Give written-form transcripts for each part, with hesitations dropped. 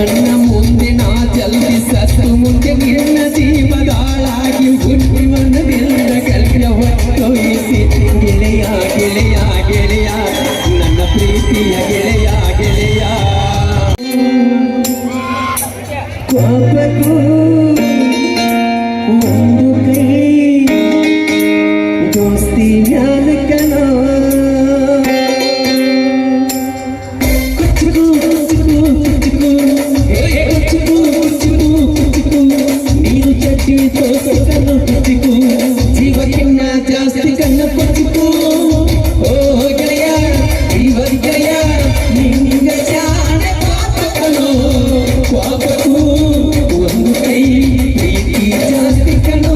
ಕಣ್ಣ ಮುಂದೆ ನಾ ಜಲ್ದಿ ಸತ್ತು ಮುಂದೆ ನಿನ್ನ ಜೀವದಾಳಾಗಿ ಹುಟ್ಟಿ ಮನದಿಂದ ಕಲಿಯ ಹೊತ್ತೊಯ್ಸಿ ಗೆಳೆಯ ಗೆಳೆಯ ಗೆಳೆಯ ನನ್ನ ಪ್ರೀತಿಯ ಗೆಳೆಯ ಗೆಳೆಯ ಕೋಪಕ್ಕೂ ಒಂದು ಕೈ ದೋಸ್ತಿ ಮ್ಯಾಲಕನೋ ನೀನು ಚಟ್ಟಿ ದೋಸೆ ಕಣ್ಣು ಕುಚ್ಚಿಕು ಜೀವಕ್ಕಿನ್ನ ಜಾಸ್ತಿ ಕಣ್ಣು ಕುಚ್ಚಿಕು ಓ ಗೆಳೆಯ ಜೀವ ಗೆಳೆಯ ನಿನ್ನ ಜಾಣ ಪಾಪಗಳು ಪಾಪಕ್ಕೂ ಒಂದು ಕೈ ಪ್ರೀತಿ ಜಾಸ್ತಿ ಕಣೋ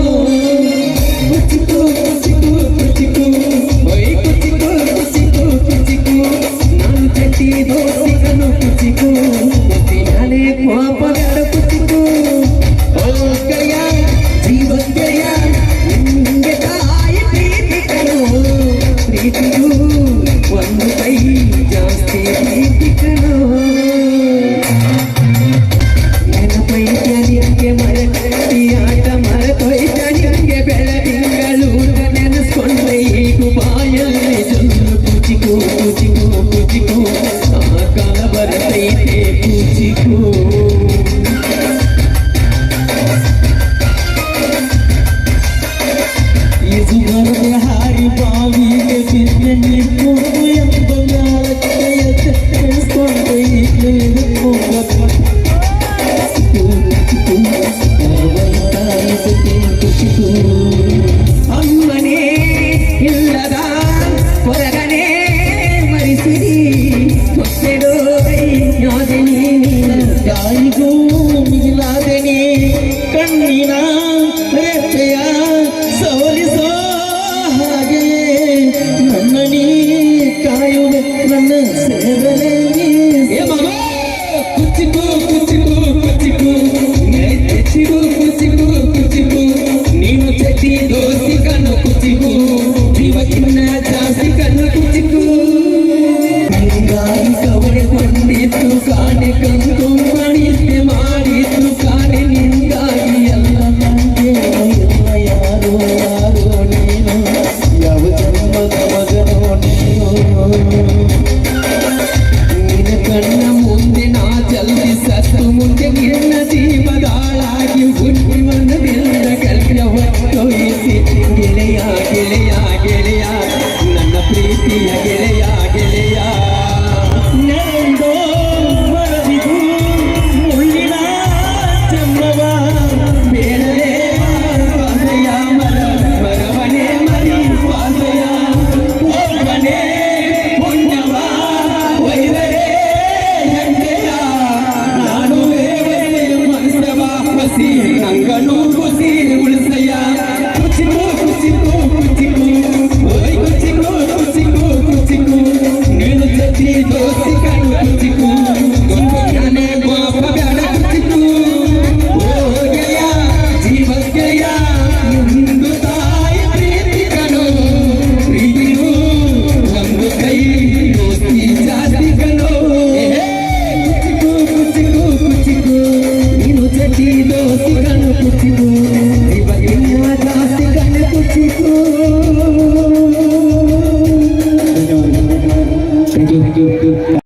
ಕುಚ್ಚಿಕು ಕುಚ್ಚಿಕು ಕುಚ್ಚಿಕು ಒಯ್ ಕುಚ್ಚಿಕು ಕುಚ್ಚಿಕು ಕುಚ್ಚಿಕು ನಾನು ಚಟ್ಟಿ ದೋಸೆ ಕಣ್ಣು ಕುಚ್ಚಿಕು ನಾಳೆ ಪಾಪ ಕುಚ್ಚಿಕು ಓ ಗೆಳೆಯ ಜೀವ ಗೆಳೆಯ ನಿಂಗೆ ತಾಯಿ ಪ್ರೀತಿ ಕಣೋ ಪ್ರೀತಿಯು ಒಂದು ಕೈ ಜಾಸ್ತಿ ಪ್ರೀತಿ ಕಣೋ ನೆನಪೈತ ನಿಂಗೆ ಮರೆತಿ ಆಟ ಮರೆತೊಯ್ತ ನಿಂಗೆ ಬೆಳದಿಂಗಳು ನೆನೆಸ್ಕೊಂಡ್ರೆ ಈಗೂ ಬಾಯಲ್ಲಿ ಜೊಲ್ಲು ಕುಚಿಕು ಕುಚಿಕು ಕುಚಿಕು ಆ ಕಾಲ ಬರತೈತೆ ಕುಚಿಕು ಇದು ಬರದ ಹಾರಿ ಬಾವಿಗೆ ಬಿದ್ದ ನಿಂತು ಎಂಬ ನಾಲ್ಕೆಯ ನೆನೆಸ್ಕೊಂಡ್ರೆ ಈಗಲೂ ಅಮ್ಮನೇ ಇಲ್ಲದ ಹೊರಗನೆ ಮರಿಸಿರಿ ಹೊಸೆಡೋ ಯಾದನಿ ತಾಯಿಗೂ ಮಿಗಿಲಾದನಿ ಕಣ್ಣಿನ ರೆಪ್ಪೆಯ ಸೋಲಿಸೋ ಹಾಗೆ ನನ್ನನಿ ಕಾಯುವೆ ನನ್ನ ಸೇವನೆ ಕುಚಿಕು ಕುಚಿಕು ಕುಚಿಕು ಕುಚಿಕು ಕುಚಿಕು ಕುಚಿಕು ನೀನು ಚಟ್ಟಿ ದೋಸೆ ಕಣ್ಣು ಕುಚಿಕು ಜೀವಕ್ಕಿನ್ನ ಜಾಸ್ತಿ ಕಣ್ಣು ಕುಚಿಕು ಹಿಂಗಾಗಿ ಕವಳೆಕೊಂಡಿತ್ತು ಕಾಣೆ ಕಂದು ಮಾಡಿದ್ದೆ ಮಾಡಿತ್ತು ಕಾಣೆ ನಿಂಗಾಗಿ ಎಲ್ಲ ನನಗೆ ಎಲ್ಲ ಯಾರೋ ಯಾರೋ ನೀನು ಯಾವ ಜನ್ಮದ ಮಗನೋ ನೀನು ನಿನ್ನ ಕಣ್ಣ ಮುಂದೆ ನಾ ಜಲ್ದಿ ಸತ್ತು ಮುಂದೆ ನಿನ್ನ